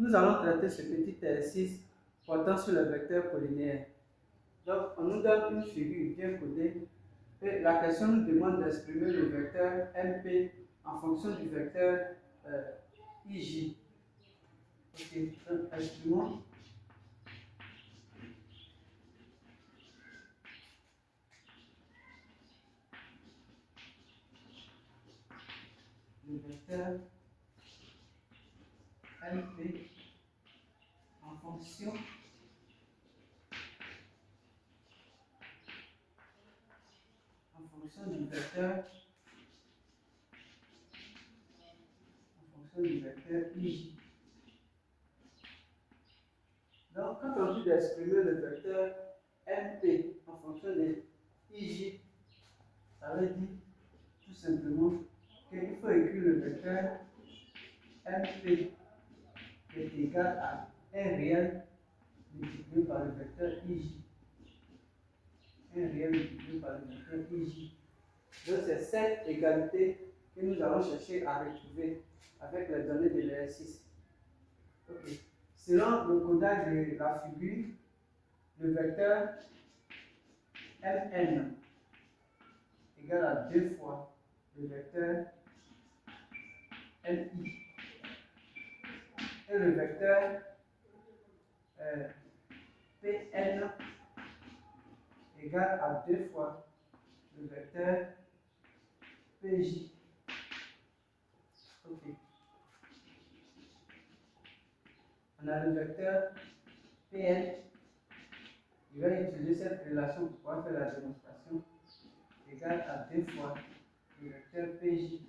Nous allons traiter ce petit exercice portant sur le vecteur collinéaire. Donc, on nous donne une figure bien codée et la question nous demande d'exprimer le vecteur MP en fonction du vecteur IJ. Ok, donc exprimons le vecteur MP en fonction du vecteur IJ. Donc, quand on dit d'exprimer le vecteur MP en fonction de IJ, ça veut dire tout simplement qu'il faut écrire le vecteur MP qui est égal à un réel multiplié par le vecteur IJ. Un réel multiplié par le vecteur IJ. Donc, c'est cette égalité que nous allons chercher à retrouver avec les données de l'exercice. Okay. Selon le codage de la figure, le vecteur Mn égale à 2 fois le vecteur Mi. Et le vecteur Pn égale à 2 fois le vecteur Pj. Ok. On a le vecteur Pn. Je vais utiliser cette relation pour pouvoir faire la démonstration. Égale à 2 fois le vecteur Pj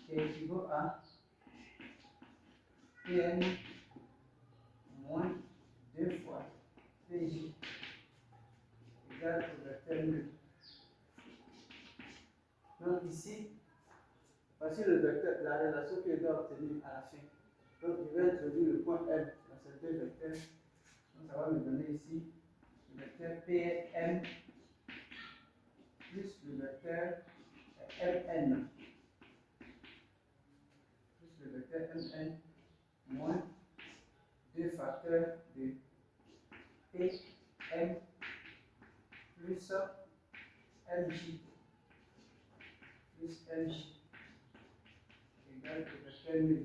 qui équivaut à Pn moins 2 fois Pj égale au vecteur nul. Donc ici, voici le vecteur, la relation que je dois obtenir à la fin. Donc je vais introduire le point M dans ces deux vecteurs. Donc ça va me donner ici le vecteur Pm plus le vecteur Mn plus le vecteur Mn moins 2 facteurs de Pm plus Mj plus Mj égale au vecteur nul.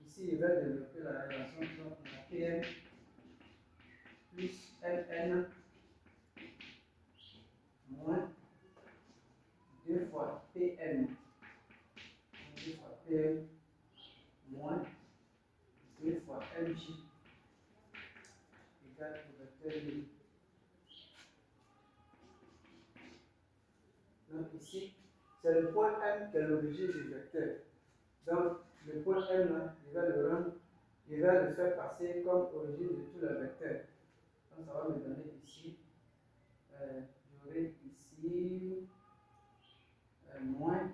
Ici, je vais développer la relation entre Pm plus Mn moins 2 fois Pm. 2 fois Pm moins 2 fois Mj égale au vecteur nul. Donc ici, c'est le point M qui est l'origine du vecteur. Donc le point M là, je vais le faire passer comme origine de tout le vecteur. Donc ça va me donner ici, j'aurai ici moins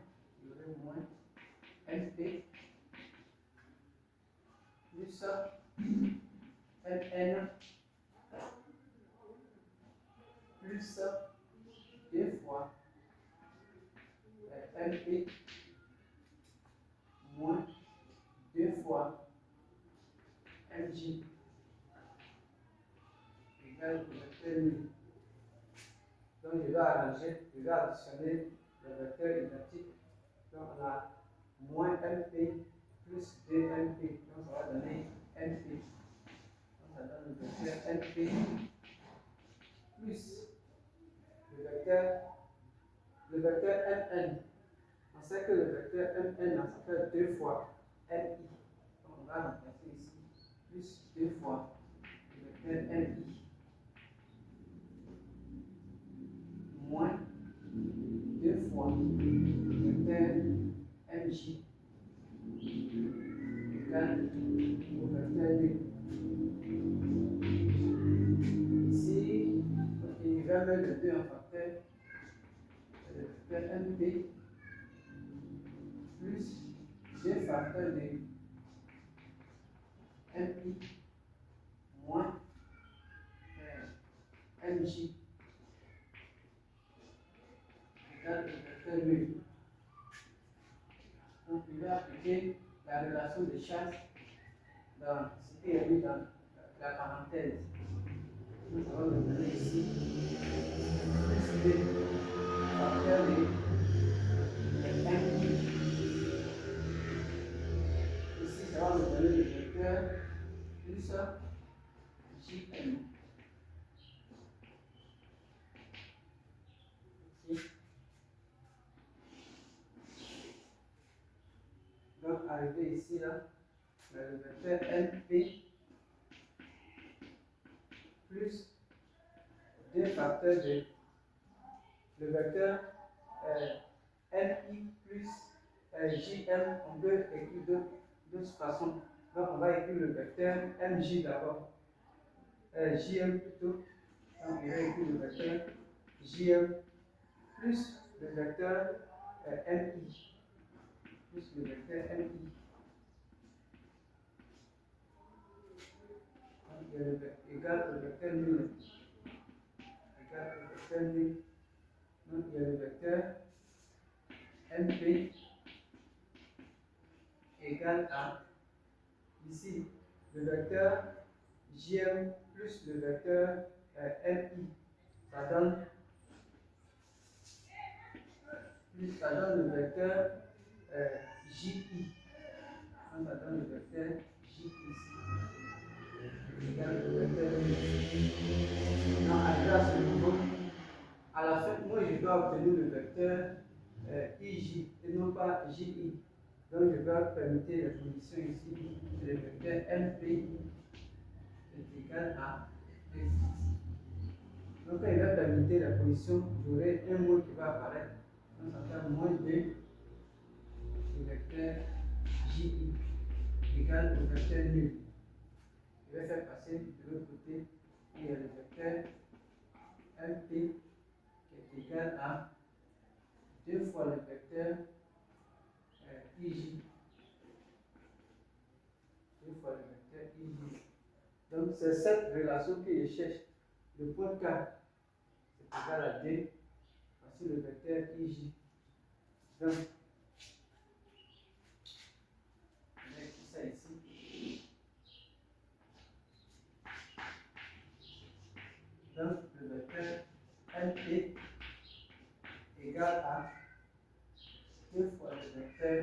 MP plus Mn plus 2 fois MP moins 2 fois Mj égale au vecteur nul. Donc je vais arranger, je vais additionner les vecteurs identiques. Donc on a moins MP plus 2MP. Donc ça va donner MP. Donc ça donne le vecteur MP plus le vecteur Mn. On sait que le vecteur Mn, ça fait 2 fois Mi. Donc on va remplacer ici plus 2 fois le vecteur Mi moins 2 fois le vecteur Mj égale au vecteur nul. Ici, je vais mettre le 2 en facteur, le vecteur MP plus 2 facteurs de Mi moins Mj égale au vecteur nul. je vais appliquer la relation de chasse dans ce qui est mis dans la parenthèse. Nous allons le donner ici. Plus B, facteur de M. Ici, ça va me donner le vecteur plus JM. Ici. Donc, arrivé ici, là, le vecteur MP plus 2 facteurs de le vecteur MI plus JM, on peut écrire d'autres façons. Donc, on va écrire le vecteur MJ d'abord, JM plutôt. Donc, on va écrire le vecteur JM plus le vecteur MI, plus le vecteur MI. Donc, égal au vecteur nul. Égal au vecteur nul. Donc, il y a le vecteur MP égale à, ici, le vecteur JM plus le vecteur MI. Ça donne le vecteur JI. Donc, ça donne le vecteur JI ici. Égal le vecteur MI. Donc, arrivé à ce niveau, à la fin, moi, je dois obtenir le vecteur IJ et non pas JI. Donc, je vais permettre les conditions ici. Le vecteur MP est égal à X. Donc, quand il va permettre la position, j'aurai un mot qui va apparaître. Donc, ça fait moins 2 le vecteur JI égale au vecteur nul. Je vais faire passer de l'autre côté. Il y a le vecteur MP qui est égal à 2 fois le vecteur IJ. 2 fois le vecteur IJ. Donc, c'est cette relation que je cherche. Le point K c'est égal à 2. Voici le vecteur IJ. Donc, je vais écrire ça ici. Donc, le vecteur MP égale à 2 fois le vecteur